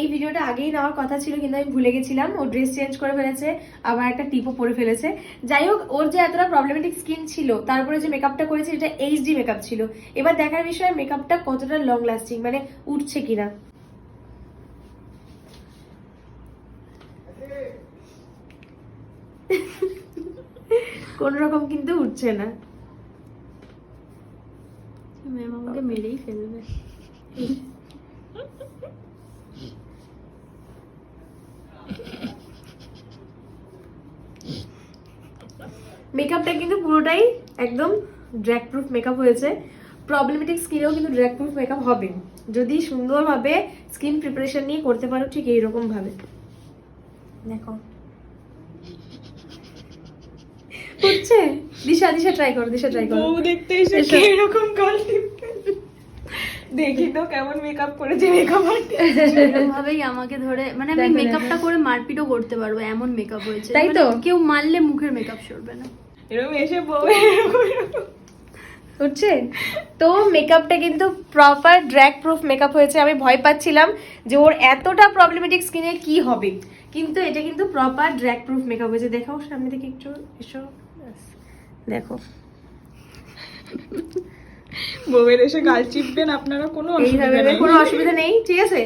এই ভিডিওটা আগেই নেওয়ার কথা ছিল কিন্তু আমি ভুলে গেছিলাম। ও ড্রেস চেঞ্জ করে ফেলেছে, আবার একটা টিপও পরে ফেলেছে। যাই হোক, ওর যে এতটা প্রবলেমেটিক স্কিন ছিল, তারপরে যে মেকআপটা করেছে এটা এইচডি মেকআপ ছিল। এবার দেখার বিষয় মেকআপটা কতটা লং লাস্টিং, মানে উঠছে কিনা। কোন রকম কিন্তু উঠছে না। ম্যাম আমাকে মেরেই ফেলবে। মেকআপটা কিন্তু পুরোটাই একদম ড্র্যাগ প্রুফ মেকআপ হয়েছে। প্রবলেমেটিক স্কিনেও কিন্তু ড্র্যাগ প্রুফ মেকআপ হবে যদি সুন্দরভাবে স্কিন প্রিপারেশন নিয়ে করতে পারো, ঠিক এইরকম ভাবে। দেখো হচ্ছে। দিশা দিশা ট্রাই করো, দিশা ট্রাই করো। বউ দেখতে এসে এরকম গাল টিপবে। দেখি তো কেমন মেকআপ করেছে মেকআপ আর্টিস্ট। ভাবেই আমাকে ধরে, মানে আমি দেখো, মেকআপটা করে মারপিটও করতে পারবো, এমন মেকআপ হয়েছে। তাই মানে তো? কেউ মারলে মুখের মেকআপ সরবে না। এরকম এসে বউ এরকম হচ্ছে। তো মেকআপটা কিন্তু প্রপার ড্র্যাগ প্রুফ মেকআপ হয়েছে। আমি ভয় পাচ্ছিলাম যে ওর এতটা প্রবলেমেটিক স্কিনে কি হবে, কিন্তু এটা কিন্তু প্রপার ড্র্যাগ প্রুফ মেকআপ হয়েছে। দেখাও সামনে থেকে একটু, এসো, দেখো। বউয়ের এসে গাল চিপবেন আপনারা, কোনো অসুবিধা এইভাবে নেই। কোনো অসুবিধা নেই, ঠিক আছে।